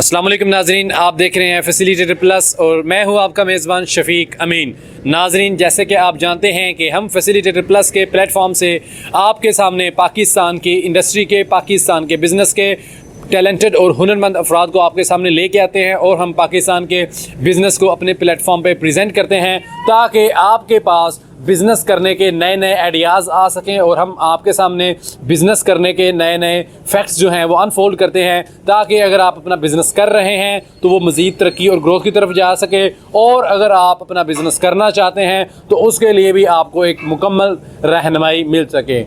अस्सलाम वालेकुम नाजरीन, आप देख रहे हैं फैसिलिटेटर प्लस और मैं हूं आपका मेज़बान शफीक अमीन। नाजरीन, जैसे कि आप जानते हैं कि हम फैसिलिटेटर प्लस के प्लेटफॉर्म से आपके सामने पाकिस्तान की इंडस्ट्री के, पाकिस्तान के बिज़नेस के टैलेंटेड और हुनरमंद अफराद को आपके सामने लेके आते हैं और हम पाकिस्तान के बिज़नेस को अपने प्लेटफॉर्म पे प्रेजेंट करते हैं ताकि आपके पास बिज़नेस करने के नए नए आइडियाज़ आ सकें और हम आपके सामने बिज़नेस करने के नए नए फैक्ट्स जो हैं वो अनफोल्ड करते हैं ताकि अगर आप अपना बिज़नेस कर रहे हैं तो वो मज़ीद तरक्की और ग्रोथ की तरफ जा सके, और अगर आप अपना बिज़नेस करना चाहते हैं तो उसके लिए भी आपको एक मुकम्मल रहनुमाई मिल सके।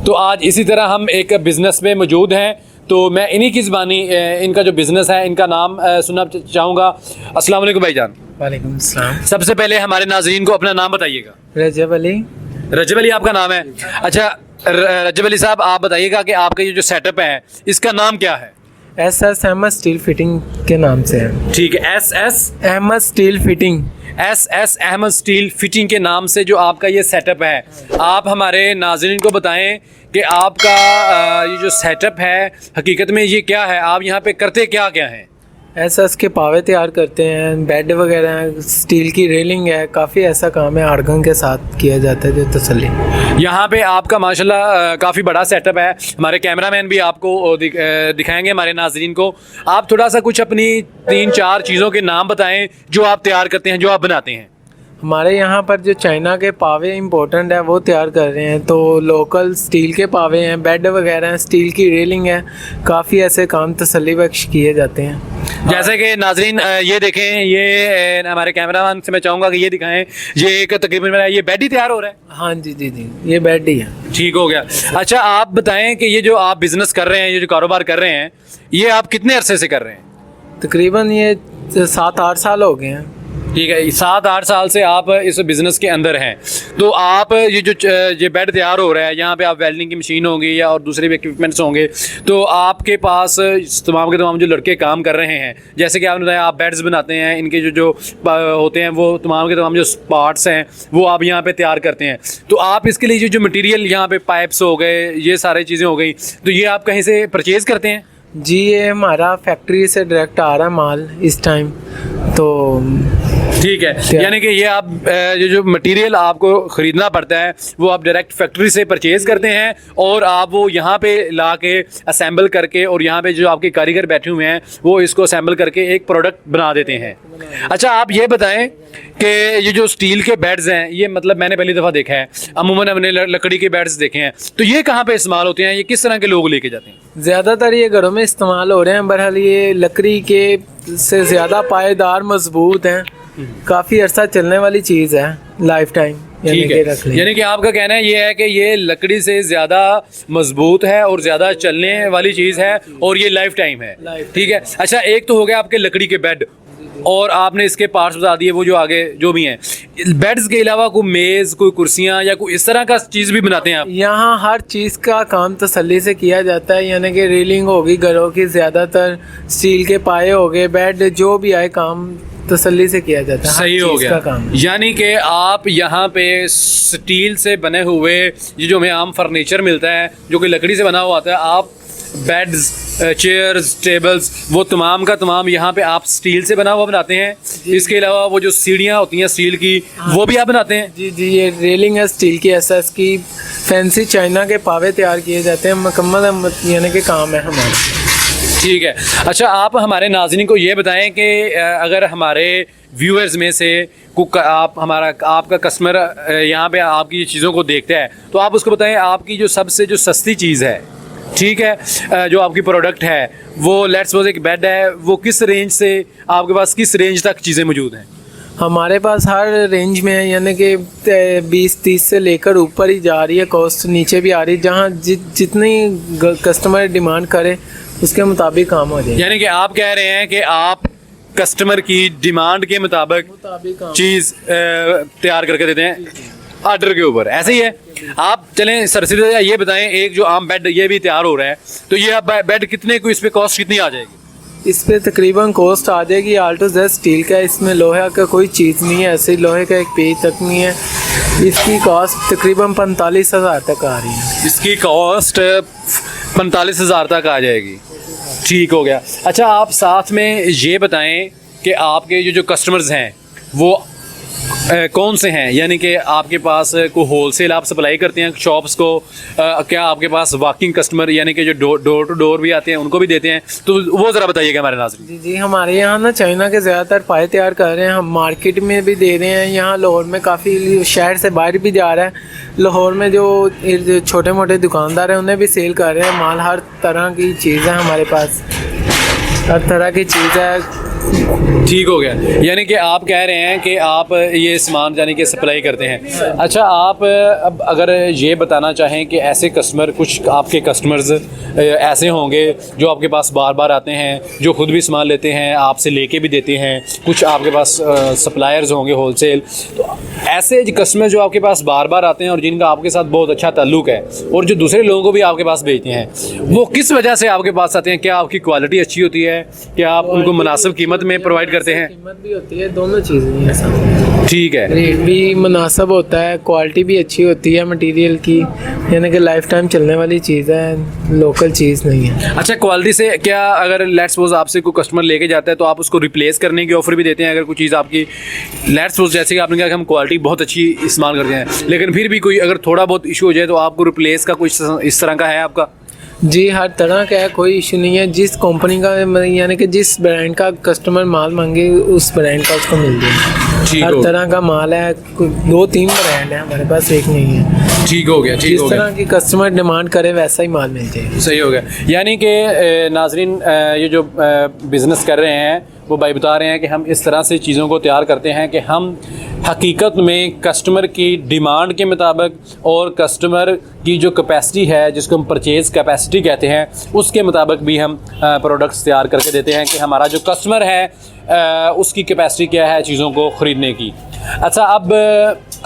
तो आज इसी तरह हम एक बिज़नेस में मौजूद हैं, तो मैं इन्हीं की ज़बानी इनका जो बिज़नेस है इनका नाम सुनना चाहूँगा। अस्सलाम वालेकुम भाईजान। वालेकुम सलाम। सबसे पहले हमारे नाज़रीन को अपना नाम बताइएगा। रजब अली। रजब अली आपका नाम है? अच्छा रजब अली साहब, आप बताइएगा कि आपका ये जो सेटअप है इसका नाम क्या है? SS अहमद स्टील फिटिंग के नाम से है। ठीक है, SS Ahmed steel fitting. SS Ahmed steel fitting के नाम से जो आपका ये सेटअप है, आप हमारे नाज़रीन को बताएं कि आपका ये जो सेटअप है हकीकत में ये क्या है, आप यहाँ पे करते क्या क्या हैं? SS के पावे तैयार करते हैं, बेड वगैरह हैं, स्टील की रेलिंग है, काफ़ी ऐसा काम है आर्गन के साथ किया जाता है जो तसल्ली। यहाँ पे आपका माशाल्लाह काफ़ी बड़ा सेटअप है। हमारे कैमरामैन भी आपको दिखाएंगे हमारे नाज़रीन को। आप थोड़ा सा कुछ अपनी 3-4 चीज़ों के नाम बताएं जो आप तैयार करते हैं, जो आप बनाते हैं। हमारे यहाँ पर जो चाइना के पावे इम्पोर्टेंट है वो तैयार कर रहे हैं, तो लोकल स्टील के पावे हैं, बेड वगैरह हैं, स्टील की रेलिंग है, काफ़ी ऐसे काम तसल्ली बख्श किए जाते हैं। जैसे कि नाजरीन ये देखें, ये हमारे कैमरामैन से मैं चाहूँगा कि ये दिखाएं, ये एक तकरीबन मेरा ये बेड ही तैयार हो रहा है। हाँ जी जी जी, ये बेड ही है। ठीक हो गया। अच्छा आप बताएं कि ये जो आप बिज़नेस कर रहे हैं, ये जो कारोबार कर रहे हैं, ये आप कितने अरसे से कर रहे हैं? तकरीबन ये 7-8 साल हो गए हैं। ठीक है, 7-8 साल से आप इस बिज़नेस के अंदर हैं। तो आप ये बेड तैयार हो रहा है, यहाँ पे आप वेल्डिंग की मशीन होंगी या और दूसरे भी इक्विपमेंट्स होंगे, तो आपके पास तमाम के तमाम जो लड़के काम कर रहे हैं, जैसे कि आपने बताया आप बेड्स बनाते हैं, इनके जो होते हैं वो तमाम के तमाम जो पार्ट्स हैं वो आप यहाँ पे तैयार करते हैं। तो आप इसके लिए जो मटीरियल यहाँ पे पाइप्स हो गए, ये सारी चीज़ें हो गई, तो ये आप कहीं से परचेज़ करते हैं? जी, ये हमारा फैक्ट्री से डायरेक्ट आ रहा है माल इस टाइम। तो ठीक है, यानी कि ये आप ये जो मटेरियल आपको ख़रीदना पड़ता है वो आप डायरेक्ट फैक्ट्री से परचेज़ करते हैं और आप वो यहाँ पे ला के असेंबल करके, और यहाँ पे जो आपके कारीगर बैठे हुए हैं वो इसको असेंबल करके एक प्रोडक्ट बना देते हैं। अच्छा आप ये बताएं कि ये जो स्टील के बेड्स हैं, ये मतलब मैंने पहली दफ़ा देखा है, अमूमन हमने लकड़ी के बेड्स देखे हैं, तो ये कहाँ पे इस्तेमाल होते हैं, ये किस तरह के लोग लेके जाते हैं? ज़्यादातर ये घरों में इस्तेमाल हो रहे हैं। बहरहाल ये लकड़ी के से ज़्यादा पायेदार, मजबूत हैं, काफ़ी अर्सा चलने वाली चीज़ है, लाइफ टाइम। ठीक है, यानी कि आपका कहना है ये है कि ये लकड़ी से ज़्यादा मजबूत है और ज़्यादा चलने वाली चीज़ है और ये लाइफ टाइम है। ठीक है। अच्छा, एक तो हो गया आपके लकड़ी के बेड और आपने इसके पार्ट्स बता दिए वो जो आगे जो भी हैं। बेड्स के अलावा कोई मेज़, कोई कुर्सियाँ या कोई इस तरह का चीज़ भी बनाते हैं आप? यहाँ हर चीज़ का काम तसल्ली से किया जाता है, यानी कि रेलिंग होगी घरों की, ज़्यादातर स्टील के पाए हो गए, बेड जो भी आए काम तसल्ली से किया जाता है। सही हो गया। यानी कि आप यहाँ पे स्टील से बने हुए ये जो हमें आम फर्नीचर मिलता है जो कि लकड़ी से बना हुआ आता है, आप बेड्स, चेयर्स, टेबल्स, वो तमाम का तमाम यहाँ पे आप स्टील से बना हुआ बनाते हैं। इसके अलावा वो जो सीढ़ियाँ होती हैं स्टील की, वो भी आप बनाते हैं? जी जी, ये रेलिंग है स्टील की, SS की, फैंसी चाइना के पावे तैयार किए जाते हैं, मुकम्मल यानी कि काम है हमारा। ठीक है। अच्छा आप हमारे नाज़रीन को ये बताएं कि अगर हमारे व्यूअर्स में से आपका कस्टमर यहाँ पे आपकी चीज़ों को देखता है तो आप उसको बताएं आपकी जो सबसे जो सस्ती चीज़ है, ठीक है, जो आपकी प्रोडक्ट है, वो लेट्स सपोज एक बेड है, वो किस रेंज से आपके पास, किस रेंज तक चीज़ें मौजूद हैं? हमारे पास हर रेंज में है, यानी कि 20-30 से लेकर ऊपर ही जा रही है, कॉस्ट नीचे भी आ रही है, जहाँ जितनी कस्टमर डिमांड करे उसके मुताबिक काम हो जाए। यानी कि आप कह रहे हैं कि आप कस्टमर की डिमांड के मुताबिक चीज़ तैयार करके देते हैं ऑर्डर के ऊपर, ऐसे ही है? आप चलें सर सीधे ये बताएं, एक जो आम बेड ये भी तैयार हो रहा है, तो ये बेड कितने को, इस पे कॉस्ट कितनी आ जाएगी? इस पे तकरीबन कॉस्ट आ जाएगी A to Z स्टील का, इसमें लोहे का कोई चीज़ नहीं है, ऐसे लोहे का एक पेज तक नहीं है। इसकी कॉस्ट तकरीबन 45,000 तक आ रही है। इसकी कॉस्ट 45,000 तक आ जाएगी। ठीक हो गया। अच्छा, आप साथ में ये बताएं कि आपके जो कस्टमर्स हैं वो कौन से हैं, यानी कि आपके पास कोई होलसेल आप सप्लाई करते हैं शॉप्स को, क्या आपके पास वॉकिंग कस्टमर यानी कि जो डोर टू डोर भी आते हैं उनको भी देते हैं, तो वो ज़रा बताइएगा हमारे नाज़रीन। जी जी, हमारे यहाँ ना चाइना के ज़्यादातर पाए तैयार कर रहे हैं, हम मार्केट में भी दे रहे हैं, यहाँ लाहौर में काफ़ी शहर से बाहर भी जा रहा है। लाहौर में जो छोटे मोटे दुकानदार हैं उन्हें भी सेल कर रहे हैं माल, हर तरह की चीज़ है हमारे पास, हर तरह की चीज़ है। ठीक हो गया, यानी कि आप कह रहे हैं कि आप ये सामान यानी कि सप्लाई करते हैं। अच्छा, आप अब अगर ये बताना चाहें कि ऐसे कस्टमर, कुछ आपके कस्टमर्स ऐसे होंगे जो आपके पास बार बार आते हैं, जो खुद भी सामान लेते हैं, आपसे लेके भी देते हैं, कुछ आपके पास सप्लायर्स होंगे होलसेल, तो ऐसे कस्टमर जो आपके पास बार बार आते हैं और जिनका आपके साथ बहुत अच्छा ताल्लुक है और जो दूसरे लोगों को भी आपके पास भेजते हैं, वो किस वजह से आपके पास आते हैं? क्या आपकी क्वालिटी अच्छी होती है, क्या आप उनको मुनासिब कीमत में प्रोवाइड करते हैं? कीमत भी होती है, दोनों चीज़ें हैं साथ। ठीक है, रेट भी मुनासिब होता है, क्वालिटी भी अच्छी होती है मटेरियल की, यानी कि लाइफ टाइम चलने वाली चीज़ है, लोकल चीज़ नहीं है। अच्छा, क्वालिटी से क्या, अगर लेट्स सपोज आपसे कोई कस्टमर लेके जाता है तो आप उसको रिप्लेस करने की ऑफर भी देते हैं? अगर कोई चीज़ आपकी लेट्स सपोज जैसे कि आपने कहा कि हम क्वालिटी बहुत अच्छी इस्तेमाल करते हैं, लेकिन फिर भी कोई अगर थोड़ा बहुत इशू हो जाए तो आपको रिप्लेस का कुछ इस तरह का है आपका? जी, हर तरह का है, कोई इशू नहीं है। जिस कंपनी का यानी कि जिस ब्रांड का कस्टमर माल मांगे उस ब्रांड का उसको मिल जाए। हर तरह का माल है, 2-3 ब्रांड है हमारे पास, एक नहीं है। ठीक हो गया, ठीक हो गया। जिस तरह की कस्टमर डिमांड करे वैसा ही माल मिल जाए। सही हो गया, यानी कि नाजरीन ये जो बिज़नेस कर रहे हैं वो भाई बता रहे हैं कि हम इस तरह से चीज़ों को तैयार करते हैं कि हम हकीकत में कस्टमर की डिमांड के मुताबिक और कस्टमर की जो कैपेसिटी है, जिसको हम परचेज़ कैपेसिटी कहते हैं, उसके मुताबिक भी हम प्रोडक्ट्स तैयार करके देते हैं कि हमारा जो कस्टमर है उसकी कैपेसिटी क्या है चीज़ों को ख़रीदने की। अच्छा, अब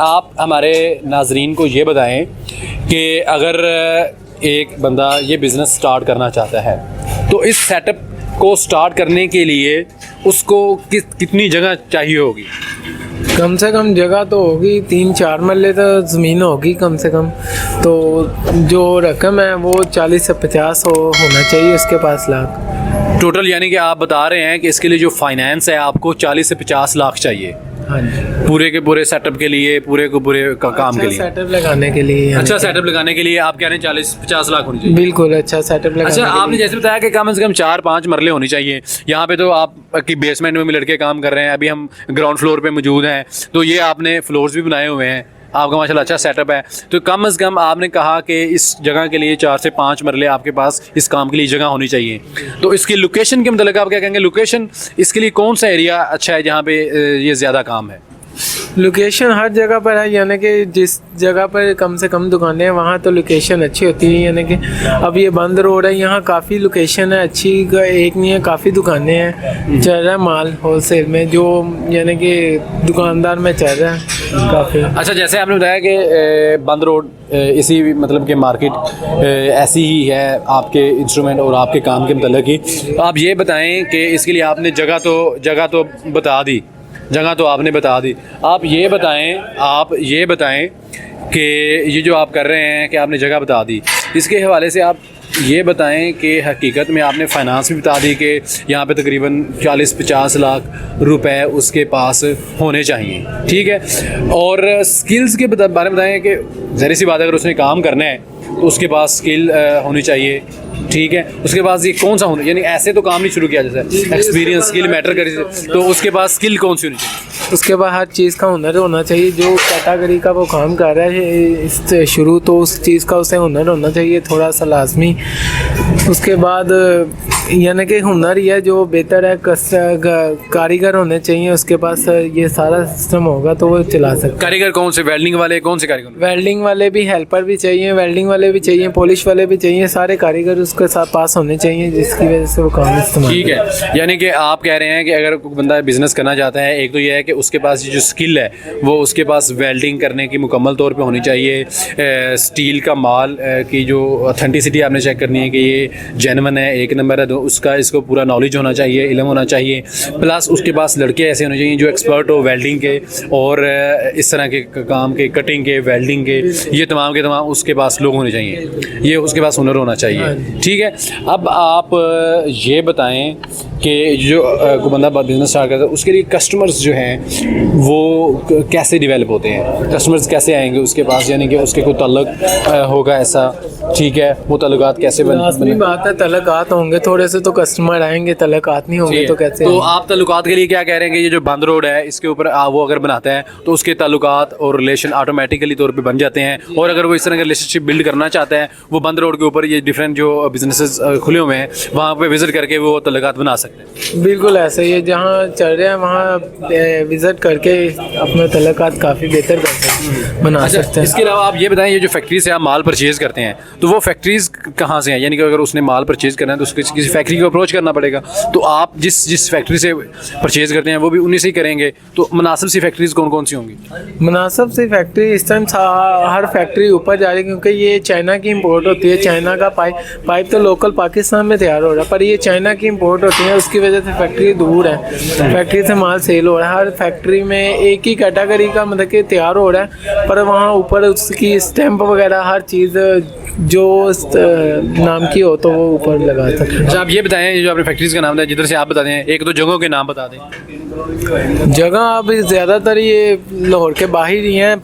आप हमारे नाजरीन को ये बताएं कि अगर एक बंदा ये बिज़नेस स्टार्ट करना चाहता है तो इस सेटअप को स्टार्ट करने के लिए उसको कितनी जगह चाहिए होगी? कम से कम जगह तो होगी 3-4 मरले तो ज़मीन होगी कम से कम, तो जो रकम है वो 40 से 50 होना चाहिए उसके पास लाख टोटल। यानी कि आप बता रहे हैं कि इसके लिए जो फाइनेंस है आपको 40 से 50 लाख चाहिए? हाँ जी, पूरे के पूरे सेटअप के लिए, पूरे काम के लिए, सेटअप लगाने के लिए। अच्छा, सेटअप लगाने के लिए आप कह रहे हैं 40-50 लाख होनी चाहिए? बिल्कुल, अच्छा सेटअप लगाने। अच्छा, आपने जैसे बताया कि कम से कम 4-5 मरले होनी चाहिए। यहाँ पे तो आपकी बेसमेंट में भी लड़के काम कर रहे हैं, अभी हम ग्राउंड फ्लोर पे मौजूद हैं, तो ये आपने फ्लोर्स भी बनाए हुए हैं, आपका माशाल्लाह अच्छा सेटअप है। तो कम से कम आपने कहा कि इस जगह के लिए 4 से 5 मरले आपके पास इस काम के लिए जगह होनी चाहिए। तो इसकी लोकेशन के मतलब आप क्या कहेंगे? लोकेशन इसके लिए कौन सा एरिया अच्छा है जहाँ पे ये ज़्यादा काम है? लोकेशन हर जगह पर है, यानी कि जिस जगह पर कम से कम दुकानें हैं वहाँ तो लोकेशन अच्छी होती है। यानी कि अब ये बंद रोड है, यहाँ काफ़ी लोकेशन है अच्छी, एक नहीं है, काफ़ी दुकानें हैं, चल रहा है माल होलसेल में, जो यानी कि दुकानदार में चल रहा है काफ़ी। अच्छा, जैसे आपने बताया कि बंद रोड इसी मतलब कि मार्केट ऐसी ही है आपके इंस्ट्रूमेंट और आपके काम के मतलब की, तो आप ये बताएं कि इसके लिए आपने जगह तो बता दी, जगह तो आपने बता दी, आप ये बताएं कि ये जो आप कर रहे हैं कि आपने जगह बता दी, इसके हवाले से आप ये बताएं कि हकीकत में आपने फाइनेंस भी बता दी कि यहाँ पे तकरीबन 40-50 लाख रुपए उसके पास होने चाहिए, ठीक है। और स्किल्स के बारे में बताएं कि ज़ाहिर सी बात है, अगर उसने काम करना है तो उसके पास स्किल होनी चाहिए, ठीक है। उसके पास ये कौन सा होना, यानी ऐसे तो काम नहीं शुरू किया जैसे एक्सपीरियंस स्किल मैटर करे, तो उसके पास स्किल कौन सी होनी चाहिए? उसके बाद हर चीज़ का हुनर होना चाहिए, जो कैटेगरी का वो काम कर रहा है इससे शुरू, तो उस चीज़ का उसे हुनर होना चाहिए थोड़ा सा लाजमी। उसके बाद यानी कि हुनर ही है जो बेहतर है, कारीगर होने चाहिए उसके पास, ये सारा सिस्टम होगा तो वो चला सकता। कारीगर कौन से? वेल्डिंग वाले कौन से कारीगर? वेल्डिंग वाले भी, हेल्पर भी चाहिए, वेल्डिंग वाले भी चाहिए, पॉलिश वाले भी चाहिए, सारे कारीगर उसके साथ पास होने चाहिए जिसकी वजह से वो काम इस्तेमाल। ठीक है, यानी कि आप कह रहे हैं कि अगर कोई बंदा बिजनेस करना चाहता है, एक तो ये है कि उसके पास जो स्किल है वो उसके पास वेल्डिंग करने की मुकम्मल तौर पे होनी चाहिए, स्टील का माल की जो ऑथेंटिसिटी आपने चेक करनी है कि ये जेन्युइन है, एक नंबर है, तो उसका इसको पूरा नॉलेज होना चाहिए, इल्म होना चाहिए। प्लस उसके पास लड़के ऐसे होने चाहिए जो एक्सपर्ट हो वेल्डिंग के और इस तरह के काम के, कटिंग के, वेल्डिंग के, ये तमाम के तमाम उसके पास लोग होने चाहिए, ये उसके पास हुनर होना चाहिए। ठीक है, अब आप ये बताएं कि जो कोई बंदा बिजनेस स्टार्ट करता है उसके लिए कस्टमर्स जो हैं वो कैसे डेवलप होते हैं, कस्टमर्स कैसे आएंगे उसके पास, यानी कि उसके कोई तल्लुक होगा ऐसा, ठीक है, वो तल्लुकात कैसे लाजमी बात है, तल्लुकात होंगे थोड़े से तो कस्टमर आएंगे, तल्लुकात नहीं होंगे तो कैसे तो आएंगे? आप तल्लुकात के लिए क्या कह रहे हैं कि ये जो बंद रोड है इसके ऊपर वो अगर बनाते हैं तो उसके तल्लुकात और रिलेशन ऑटोमेटिकली तौर पे बन जाते हैं, और अगर वो इस तरह का रिलेशनशिप बिल्ड करना चाहते हैं वो बंद रोड के ऊपर ये डिफरेंट जो बिजनेसेस खुले हुए हैं वहाँ पे विजिट करके वो तल्लुकात बना सकते हैं। बिल्कुल ऐसा ही है, जहाँ चल रहे हैं वहाँ विजिट करके अपने तल्लुकात काफ़ी बेहतर कर सकते बना सकते हैं। इसके अलावा आप ये बताएं, ये जो फैक्ट्री से आप माल परचेज करते हैं तो वो फैक्ट्रीज कहाँ से हैं, यानी कि अगर उसने माल परचेज करना है तो उसको किसी फैक्ट्री को अप्रोच करना पड़ेगा, तो आप जिस फैक्ट्री से परचेज करते हैं वो भी उन्हीं से ही करेंगे, तो मुनासिब सी फैक्ट्रीज कौन कौन सी होंगी? मुनासिब सी फैक्ट्री इस टाइम हर फैक्ट्री ऊपर जा रही है, क्योंकि ये चाइना की इंपोर्ट होती है, चाइना का पाइप तो लोकल पाकिस्तान में तैयार हो रहा है, पर ये चाइना की इंपोर्ट होती है, उसकी वजह से फैक्ट्री दूर है, फैक्ट्री से माल सेल हो रहा है। हर फैक्ट्री में एक ही कैटेगरी का मतलब कि तैयार हो रहा है, पर वहाँ ऊपर उसकी स्टैंप वगैरह हर चीज़ जो नाम की हो तो वो ऊपर लगा सकते हैं। अच्छा, आप ये बताएं, ये जो आपने फैक्ट्रीज का नाम दिया जिधर से आप बताते हैं, एक दो जगहों के नाम बता दें। जगह अब ज़्यादातर ये लाहौर के बाहर ही हैं,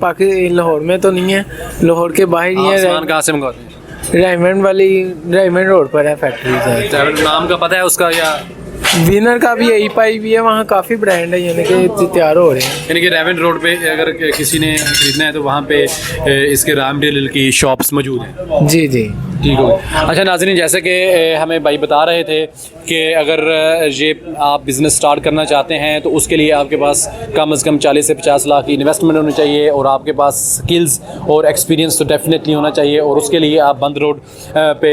लाहौर में तो नहीं है, लाहौर के बाहर ही है। सामान कहाँ से मंगवाते हैं? रायमंड रोड पर है फैक्ट्रीज है। नाम का पता है उसका, या विनर का भी यही पाई भी है, वहाँ काफ़ी ब्रांड है यानी कि तैयार हो रहे हैं। यानी कि रेवेंट रोड पे अगर किसी ने खरीदना है तो वहाँ पे इसके राम डील की शॉप्स मौजूद हैं। जी जी ठीक हो गया। अच्छा नाज़रीन, जैसे कि हमें भाई बता रहे थे कि अगर ये आप बिज़नेस स्टार्ट करना चाहते हैं तो उसके लिए आपके पास कम से कम 40 से 50 लाख की इन्वेस्टमेंट होनी चाहिए, और आपके पास स्किल्स और एक्सपीरियंस तो डेफिनेटली होना चाहिए, और उसके लिए आप बंद रोड पे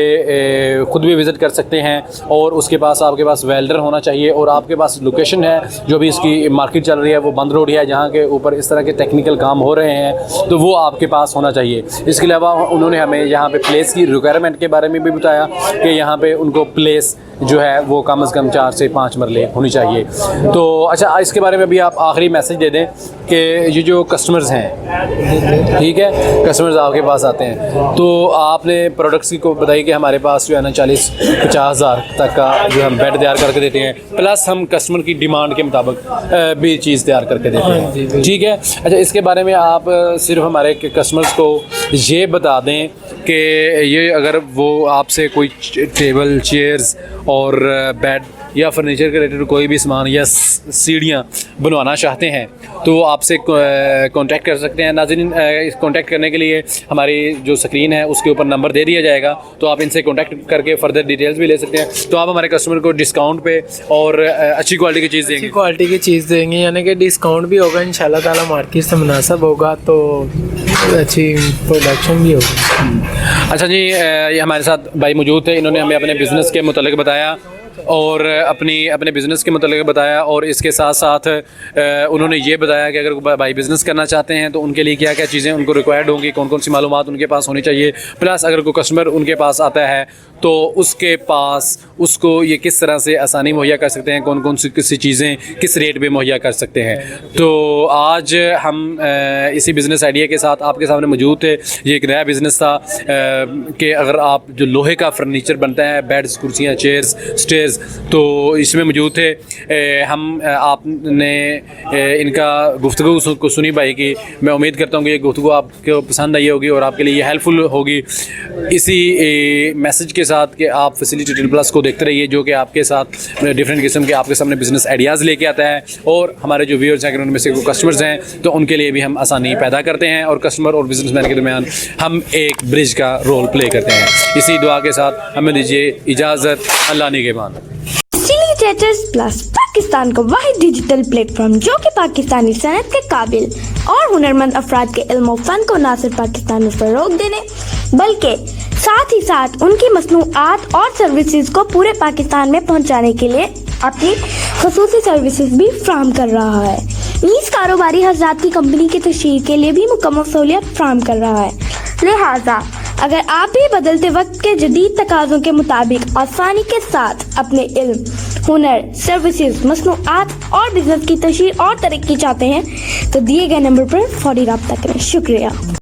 ख़ुद भी विज़िट कर सकते हैं, और उसके पास आपके पास वेल्डर होना चाहिए, और आपके पास लोकेशन है जो भी इसकी मार्केट चल रही है वो बंद रोड है जहाँ के ऊपर इस तरह के टेक्निकल काम हो रहे हैं, तो वो आपके पास होना चाहिए। इसके अलावा उन्होंने हमें यहाँ पे प्लेस की रिक्वायरमेंट के बारे में भी बताया कि यहाँ पे उनको प्लेस जो है वो कम से कम 4 से 5 मरले होनी चाहिए। तो अच्छा, इसके बारे में भी आप आखिरी मैसेज दे दें कि ये जो कस्टमर्स हैं, ठीक है, कस्टमर्स आपके पास आते हैं तो आपने प्रोडक्ट्स की को बताइए कि हमारे पास जो है ना 40-50 हज़ार तक का जो हम बेड तैयार करके देते हैं, प्लस हम कस्टमर की डिमांड के मुताबिक भी चीज़ तैयार करके देते हैं, ठीक है। अच्छा, इसके बारे में आप सिर्फ हमारे कस्टमर्स को ये बता दें कि ये अगर वो आपसे कोई टेबल, चेयर्स और बेड या फर्नीचर के रिलेटेड कोई भी सामान या सीढ़ियाँ बनवाना चाहते हैं तो वो आपसे कांटेक्ट कर सकते हैं। नाज़रीन, कांटेक्ट करने के लिए हमारी जो स्क्रीन है उसके ऊपर नंबर दे दिया जाएगा, तो आप इनसे कांटेक्ट करके फर्दर डिटेल्स भी ले सकते हैं। तो आप हमारे कस्टमर को डिस्काउंट पे और अच्छी क्वालिटी की चीज़ देंगे, अच्छी क्वालिटी की चीज़ देंगे, यानी कि डिस्काउंट भी होगा इंशाल्लाह ताला, मार्केट से मुनासिब होगा तो अच्छी प्रोडक्शन भी होगी। अच्छा जी, ये हमारे साथ भाई मौजूद थे, इन्होंने हमें अपने बिज़नेस के मुतालिक बताया और अपने बिज़नेस के मुतालिक बताया, और इसके साथ साथ उन्होंने ये बताया कि अगर भाई बिज़नेस करना चाहते हैं तो उनके लिए क्या क्या चीज़ें उनको रिक्वायर्ड होंगी, कौन कौन सी मालूमात उनके पास होनी चाहिए, प्लस अगर कोई कस्टमर उनके पास आता है तो उसके पास उसको ये किस तरह से आसानी मुहैया कर सकते हैं, कौन कौन सी किसी चीज़ें किस रेट पे मुहैया कर सकते हैं। तो आज हम इसी बिज़नेस आइडिया के साथ आपके सामने मौजूद थे। ये एक नया बिज़नेस था कि अगर आप जो लोहे का फर्नीचर बनता है, बेड्स, कुर्सियाँ, चेयर्स, स्टेयर्स, तो इसमें मौजूद थे। आपने इनका गुफ्तगू को सुनी भाई की, मैं उम्मीद करता हूँ कि ये गुफ्तगू आपको पसंद आई होगी और आपके लिए ये हेल्पफुल होगी। इसी मैसेज के साथ कि आप फैसिलिटेटेड प्लस को देखते रहिए, जो कि आपके साथ डिफरेंट किस्म के आपके सामने बिज़नेस आइडियाज़ लेके आता है, और हमारे जो व्यूअर्स हैं उनमें से कस्टमर्स हैं तो उनके लिए भी हम आसानी पैदा करते हैं, और कस्टमर और बिजनेसमैन के दरमियान हम एक ब्रिज का रोल प्ले करते हैं। इसी दुआ के साथ हमें दीजिए इजाज़त, अल्लाह निगहबान। फैसिलिटेटर्स प्लस पाकिस्तान का वाहिद डिजिटल प्लेटफॉर्म जो कि पाकिस्तानी सनत के काबिल और हुनरमंद अफराद के इल्म और फन को न सिर्फ पाकिस्तान में फ़रोग़ देने बल्कि साथ ही साथ उनकी मसनूआत और सर्विसेज को पूरे पाकिस्तान में पहुंचाने के लिए अपनी ख़ुसूसी सर्विसेज भी फ्राहम कर रहा है। नीज़ कारोबारी हज़रात की कंपनी की तशहीर के लिए भी मुकम्मल सहूलियत फ्राहम कर रहा है। लिहाजा अगर आप भी बदलते वक्त के जदीद तकाज़ों के मुताबिक आसानी के साथ अपने इल्म, हुनर, सर्विसेज, मसनूआत और बिजनेस की तशहीर और तरक्की चाहते हैं तो दिए गए नंबर पर फौरी रब्ता करें। शुक्रिया।